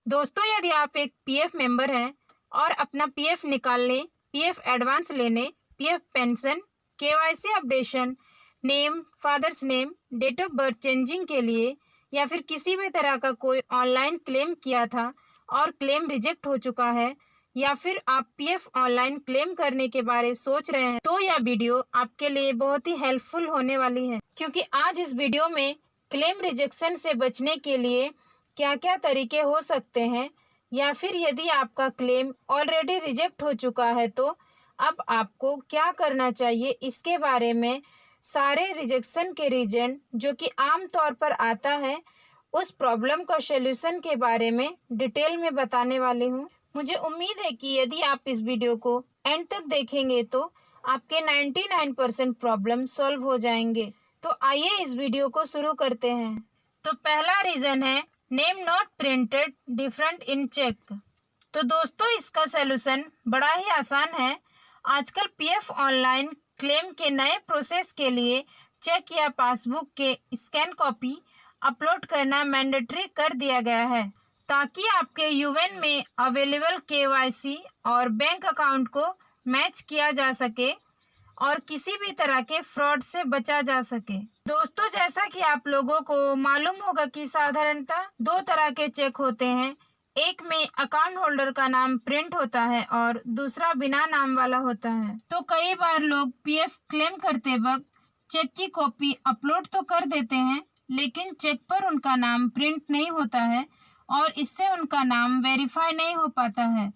दोस्तों, यदि आप एक पीएफ मेंबर हैं और अपना पीएफ निकालने, पीएफ एडवांस लेने, PF pension, KYC updation, name, father's name, date of birth changing के लिए या फिर किसी भी तरह का कोई ऑनलाइन क्लेम किया था और क्लेम रिजेक्ट हो चुका है, या फिर आप पीएफ ऑनलाइन क्लेम करने के बारे सोच रहे हैं, तो यह वीडियो आपके लिए बहुत ही हेल्पफुल होने वाली है। क्योंकि आज इस वीडियो में क्लेम रिजेक्शन से बचने के लिए क्या क्या तरीके हो सकते हैं, या फिर यदि आपका क्लेम ऑलरेडी रिजेक्ट हो चुका है तो अब आपको क्या करना चाहिए, इसके बारे में सारे रिजेक्शन के रीजन जो कि आम तौर पर आता है, उस प्रॉब्लम का सॉल्यूशन के बारे में डिटेल में बताने वाली हूँ। मुझे उम्मीद है कि यदि आप इस वीडियो को एंड तक देखेंगे तो आपके 99% प्रॉब्लम सॉल्व हो जाएंगे। तो आइए इस वीडियो को शुरू करते हैं। तो पहला रीज़न है name not printed different in cheque. तो दोस्तों, इसका सलूशन बड़ा ही आसान है। आजकल पीएफ ऑनलाइन क्लेम के नए प्रोसेस के लिए चेक या पासबुक के स्कैन कॉपी अपलोड करना मैंडेटरी कर दिया गया है, ताकि आपके यूएन में अवेलेबल केवाईसी और बैंक अकाउंट को मैच किया जा सके और किसी भी तरह के फ्रॉड से बचा जा सके। दोस्तों, जैसा कि आप लोगों को मालूम होगा कि साधारणतः दो तरह के चेक होते हैं। एक में अकाउंट होल्डर का नाम प्रिंट होता है और दूसरा बिना नाम वाला होता है। तो कई बार लोग पीएफ क्लेम करते वक्त चेक की कॉपी अपलोड तो कर देते हैं, लेकिन चेक पर उनका नाम प्रिंट नहीं होता है और इससे उनका नाम वेरीफाई नहीं हो पाता है।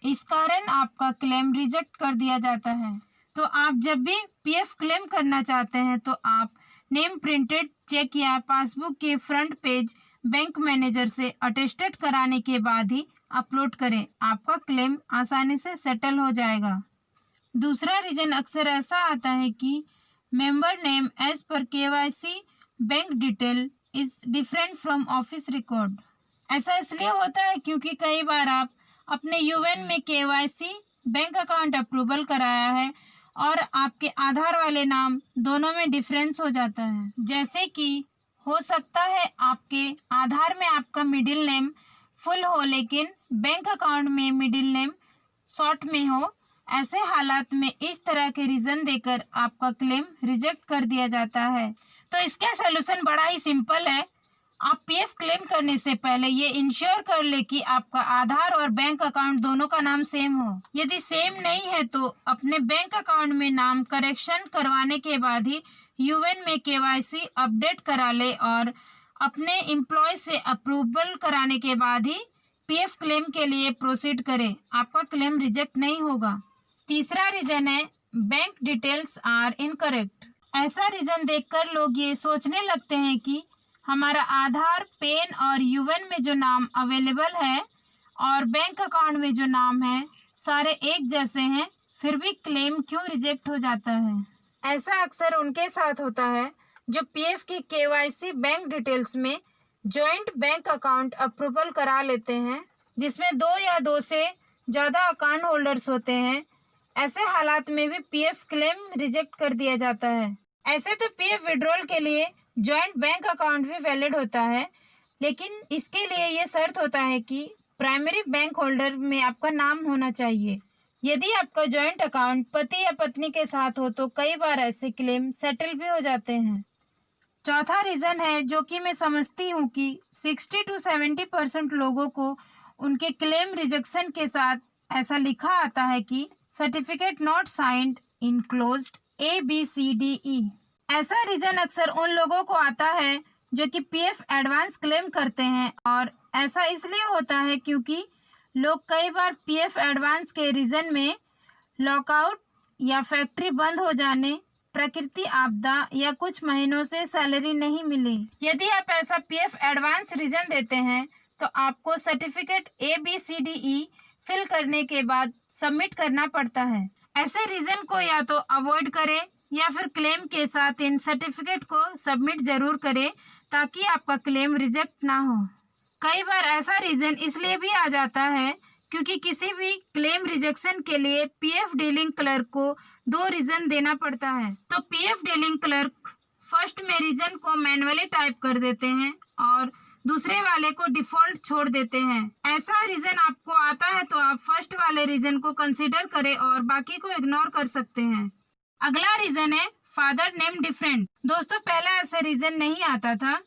इस कारण आपका क्लेम रिजेक्ट कर दिया जाता है। तो आप जब भी पीएफ क्लेम करना चाहते हैं तो आप नेम प्रिंटेड चेक या पासबुक के फ्रंट पेज बैंक मैनेजर से अटेस्टेड कराने के बाद ही अपलोड करें। आपका क्लेम आसानी से सेटल हो जाएगा। दूसरा रीजन अक्सर ऐसा आता है कि मेंबर नेम एज पर KYC bank detail is different from office record. ऐसा इसलिए होता है क्योंकि कई बार आप अपने यूएन में केवाईसी, बैंक अकाउंट अप्रूवल कराया है और आपके आधार वाले नाम दोनों में डिफरेंस हो जाता है। जैसे कि हो सकता है आपके आधार में आपका मिडिल नेम फुल हो, लेकिन बैंक अकाउंट में मिडिल नेम शॉर्ट में हो। ऐसे हालात में इस तरह के रीज़न देकर आपका क्लेम रिजेक्ट कर दिया जाता है। तो इसका सलूशन बड़ा ही सिंपल है। आप पीएफ क्लेम करने से पहले ये इंश्योर कर ले कि आपका आधार और बैंक अकाउंट दोनों का नाम सेम हो। यदि सेम नहीं है तो अपने बैंक अकाउंट में नाम करेक्शन करवाने के बाद ही यूएन में केवाईसी अपडेट करा ले और अपने एम्प्लॉय से अप्रूवल कराने के बाद ही पीएफ क्लेम के लिए प्रोसीड करें। आपका क्लेम रिजेक्ट नहीं होगा। तीसरा रीजन है बैंक डिटेल्स आर इनकरेक्ट। ऐसा रीजन देखकर लोग ये सोचने लगते हैं कि हमारा आधार, पेन और यूएन में जो नाम अवेलेबल है और बैंक अकाउंट में जो नाम है सारे एक जैसे हैं, फिर भी क्लेम क्यों रिजेक्ट हो जाता है। ऐसा अक्सर उनके साथ होता है जो पीएफ की केवाईसी बैंक डिटेल्स में जॉइंट बैंक अकाउंट अप्रूवल करा लेते हैं, जिसमें दो या दो से ज़्यादा अकाउंट होल्डर्स होते हैं। ऐसे हालात में भी पीएफ क्लेम रिजेक्ट कर दिया जाता है। ऐसे तो पीएफ विड्रॉल के लिए जॉइंट बैंक अकाउंट भी वैलिड होता है, लेकिन इसके लिए ये शर्त होता है कि प्राइमरी बैंक होल्डर में आपका नाम होना चाहिए। यदि आपका जॉइंट अकाउंट पति या पत्नी के साथ हो तो कई बार ऐसे क्लेम सेटल भी हो जाते हैं। चौथा रीज़न है जो कि मैं समझती हूँ कि 60 to 70% लोगों को उनके क्लेम रिजेक्शन के साथ ऐसा लिखा आता है कि certificate not signed enclosed ABCDE। ऐसा रीज़न अक्सर उन लोगों को आता है जो कि पीएफ एडवांस क्लेम करते हैं, और ऐसा इसलिए होता है क्योंकि लोग कई बार पीएफ एडवांस के रीज़न में लॉकआउट या फैक्ट्री बंद हो जाने, प्रकृति आपदा या कुछ महीनों से सैलरी नहीं मिली। यदि आप ऐसा पीएफ एडवांस रीज़न देते हैं तो आपको सर्टिफिकेट ABCDE फिल करने के बाद सबमिट करना पड़ता है। ऐसे रीज़न को या तो अवॉइड करें या फिर क्लेम के साथ इन सर्टिफिकेट को सबमिट ज़रूर करें, ताकि आपका क्लेम रिजेक्ट ना हो। कई बार ऐसा रीज़न इसलिए भी आ जाता है क्योंकि किसी भी क्लेम रिजेक्शन के लिए पीएफ डीलिंग क्लर्क को 2 रीज़न देना पड़ता है। तो पीएफ डीलिंग क्लर्क फर्स्ट में रीज़न को मैनुअली टाइप कर देते हैं और दूसरे वाले को डिफॉल्ट छोड़ देते हैं। ऐसा रीजन आपको आता है तो आप फर्स्ट वाले रीजन को कंसीडर करें और बाकी को इग्नोर कर सकते हैं। अगला रीजन है फादर नेम डिफरेंट। दोस्तों पहला ऐसा रीजन नहीं आता था,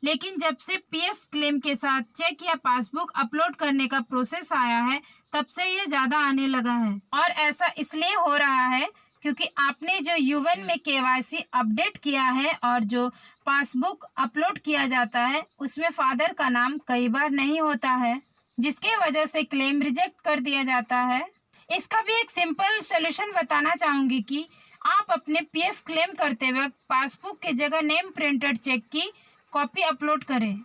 लेकिन जब से पीएफ क्लेम के साथ चेक या पासबुक अपलोड करने का प्रोसेस आया है तब से ये ज़्यादा आने लगा है। और ऐसा इसलिए हो रहा है क्योंकि आपने जो यूवन में केवाईसी अपडेट किया है और जो पासबुक अपलोड किया जाता है उसमें फादर का नाम कई बार नहीं होता है, जिसके वजह से क्लेम रिजेक्ट कर दिया जाता है। इसका भी एक सिंपल सोल्यूशन बताना चाहूँगी कि आप अपने पीएफ क्लेम करते वक्त पासबुक की जगह नेम प्रिंटेड चेक की कॉपी अपलोड करें,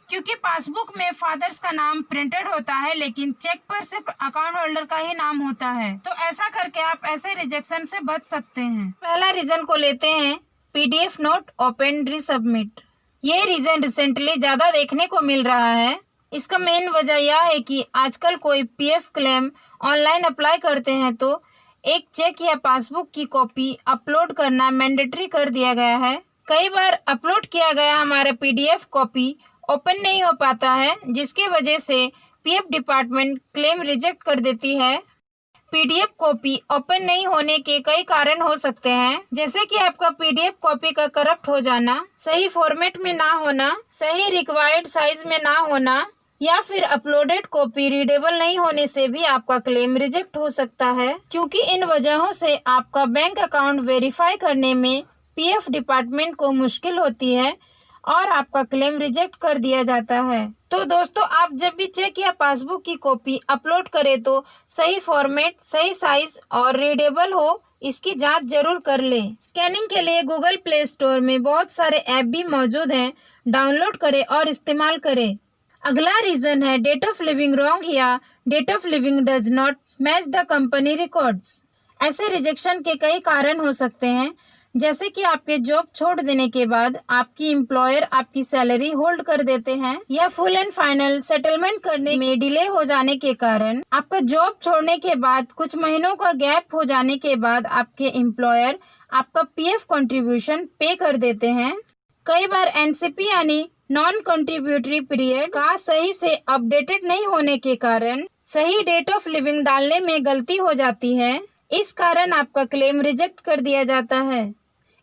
क्योंकि पासबुक में फादर्स का नाम प्रिंटेड होता है लेकिन चेक पर सिर्फ अकाउंट होल्डर का ही नाम होता है। तो ऐसा करके आप ऐसे रिजेक्शन से बच सकते हैं। पहला रीजन को लेते हैं पीडीएफ नोट ओपन रीसबमिट। ये रीजन रिसेंटली ज़्यादा देखने को मिल रहा है। इसका मेन वजह यह है कि आजकल कोई पीएफ क्लेम ऑनलाइन अप्लाई करते हैं तो एक चेक या पासबुक की कॉपी अपलोड करना मैंडेटरी कर दिया गया है। कई बार अपलोड किया गया हमारा पीडीएफ कॉपी ओपन नहीं हो पाता है, जिसकी वजह से पीएफ डिपार्टमेंट क्लेम रिजेक्ट कर देती है। पीडीएफ कॉपी ओपन नहीं होने के कई कारण हो सकते हैं, जैसे कि आपका पीडीएफ कॉपी का करप्ट हो जाना, सही फॉर्मेट में ना होना, सही रिक्वायर्ड साइज में ना होना, या फिर अपलोडेड कॉपी रीडेबल नहीं होने से भी आपका क्लेम रिजेक्ट हो सकता है, क्योंकि इन वजहों से आपका बैंक अकाउंट वेरीफाई करने में पीएफ डिपार्टमेंट को मुश्किल होती है और आपका क्लेम रिजेक्ट कर दिया जाता है। तो दोस्तों आप जब भी चेक या पासबुक की कॉपी अपलोड करें तो सही फॉर्मेट, सही साइज और रीडेबल हो, इसकी जांच जरूर कर लें। स्कैनिंग के लिए गूगल प्ले स्टोर में बहुत सारे ऐप भी मौजूद हैं, डाउनलोड करें और इस्तेमाल करें। अगला रीजन है डेट ऑफ लिविंग रॉन्ग या date of leaving does not match the company records. ऐसे रिजेक्शन के कई कारण हो सकते हैं, जैसे कि आपके जॉब छोड़ देने के बाद आपकी एम्प्लॉयर आपकी सैलरी होल्ड कर देते हैं, या फुल एंड फाइनल सेटलमेंट करने में डिले हो जाने के कारण, आपका जॉब छोड़ने के बाद कुछ महीनों का गैप हो जाने के बाद आपके एम्प्लॉयर आपका पीएफ कंट्रीब्यूशन पे कर देते हैं। कई बार एनसीपी यानी नॉन कंट्रीब्यूटरी पीरियड का सही से अपडेटेड नहीं होने के कारण सही डेट ऑफ लिविंग डालने में गलती हो जाती है। इस कारण आपका क्लेम रिजेक्ट कर दिया जाता है।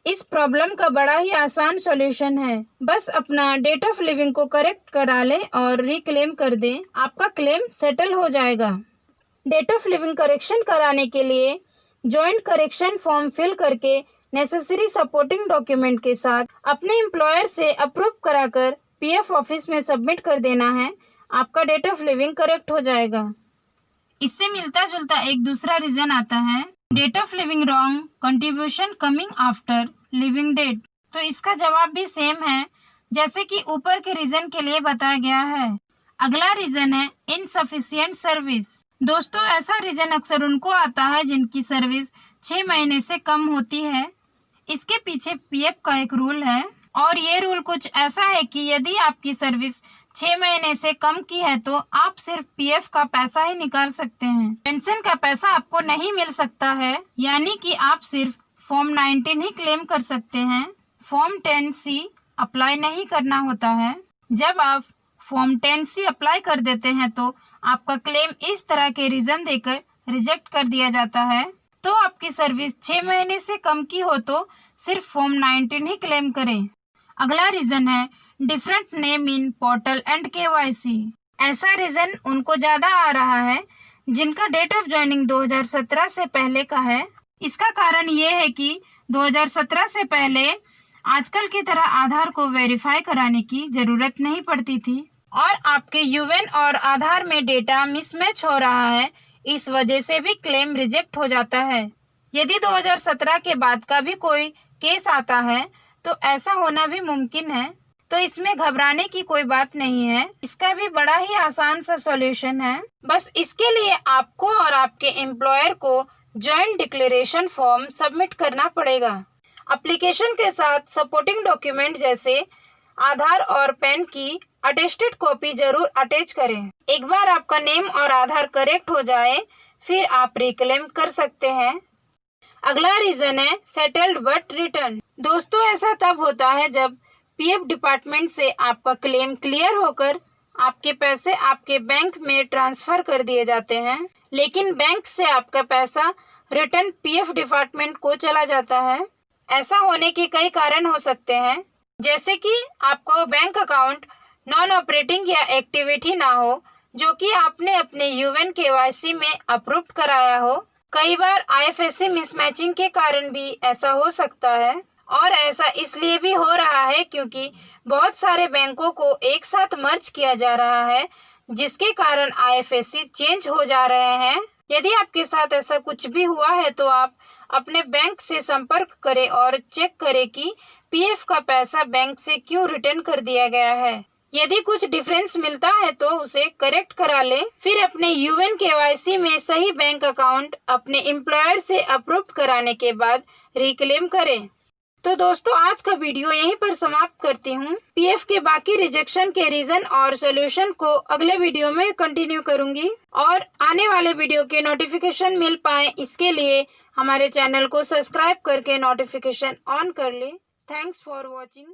इस प्रॉब्लम का बड़ा ही आसान सॉल्यूशन है, बस अपना डेट ऑफ लिविंग को करेक्ट करा लें और रिक्लेम कर दें, आपका क्लेम सेटल हो जाएगा। डेट ऑफ लिविंग करेक्शन कराने के लिए जॉइंट करेक्शन फॉर्म फिल करके नेसेसरी सपोर्टिंग डॉक्यूमेंट के साथ अपने एम्प्लॉयर से अप्रूव कराकर पीएफ ऑफिस में सबमिट कर देना है, आपका डेट ऑफ लिविंग करेक्ट हो जाएगा। इससे मिलता जुलता एक दूसरा रीजन आता है date of leaving wrong contribution coming after leaving date. तो इसका जवाब भी सेम है जैसे कि ऊपर के रीजन के लिए बताया गया है। अगला रीजन है इनसफिशिएंट सर्विस। दोस्तों ऐसा रीजन अक्सर उनको आता है जिनकी सर्विस 6 महीने से कम होती है। इसके पीछे पीएफ का एक रूल है और ये रूल कुछ ऐसा है कि यदि आपकी सर्विस 6 महीने से कम की है तो आप सिर्फ पीएफ का पैसा ही निकाल सकते हैं, पेंशन का पैसा आपको नहीं मिल सकता है, यानी कि आप सिर्फ फॉर्म 19 ही क्लेम कर सकते हैं। फॉर्म 10C अप्लाई नहीं करना होता है। जब आप फॉर्म 10C अप्लाई कर देते हैं तो आपका क्लेम इस तरह के रीजन देकर रिजेक्ट कर दिया जाता है। तो आपकी सर्विस 6 महीने से कम की हो तो सिर्फ फॉर्म 19 ही क्लेम करें। अगला रीजन है different name in portal and KYC. ऐसा रीजन उनको ज़्यादा आ रहा है जिनका डेट ऑफ ज्वाइनिंग 2017 से पहले का है। इसका कारण ये है कि 2017 से पहले आजकल की तरह आधार को वेरीफाई कराने की ज़रूरत नहीं पड़ती थी और आपके यूएन और आधार में डेटा मिसमैच हो रहा है, इस वजह से भी क्लेम रिजेक्ट हो जाता है। यदि 2017 के बाद का भी कोई केस आता है तो ऐसा होना भी मुमकिन है, तो इसमें घबराने की कोई बात नहीं है। इसका भी बड़ा ही आसान सा सॉल्यूशन है। बस इसके लिए आपको और आपके एम्प्लॉयर को जॉइंट डिक्लेरेशन फॉर्म सबमिट करना पड़ेगा। एप्लीकेशन के साथ सपोर्टिंग डॉक्यूमेंट जैसे आधार और पैन की अटेस्टेड कॉपी जरूर अटैच करें। एक बार आपका नेम और आधार करेक्ट हो जाए फिर आप रिक्लेम कर सकते हैं। अगला रीजन है सेटल्ड बट रिटर्न। दोस्तों ऐसा तब होता है जब पीएफ डिपार्टमेंट से आपका क्लेम क्लियर होकर आपके पैसे आपके बैंक में ट्रांसफर कर दिए जाते हैं, लेकिन बैंक से आपका पैसा रिटर्न पीएफ डिपार्टमेंट को चला जाता है। ऐसा होने के कई कारण हो सकते हैं, जैसे कि आपका बैंक अकाउंट नॉन ऑपरेटिंग या एक्टिविटी ना हो, जो कि आपने अपने यूएन केवाईसी में अप्रूव कराया हो। कई बार आईएफएससी मिसमैचिंग के कारण भी ऐसा हो सकता है, और ऐसा इसलिए भी हो रहा है क्योंकि बहुत सारे बैंकों को एक साथ मर्ज किया जा रहा है, जिसके कारण आईएफएससी चेंज हो जा रहे हैं। यदि आपके साथ ऐसा कुछ भी हुआ है तो आप अपने बैंक से संपर्क करें और चेक करें कि पीएफ का पैसा बैंक से क्यों रिटर्न कर दिया गया है। यदि कुछ डिफरेंस मिलता है तो उसे करेक्ट करा लें। फिर अपने यूएन केवाईसी में सही बैंक अकाउंट अपने एम्प्लॉयर से अप्रूव कराने के बाद रिक्लेम करें। तो दोस्तों, आज का वीडियो यहीं पर समाप्त करती हूँ। पीएफ के बाकी रिजेक्शन के रीजन और सोल्यूशन को अगले वीडियो में कंटिन्यू करूंगी, और आने वाले वीडियो के नोटिफिकेशन मिल पाए इसके लिए हमारे चैनल को सब्सक्राइब करके नोटिफिकेशन ऑन कर ले। Thanks for watching.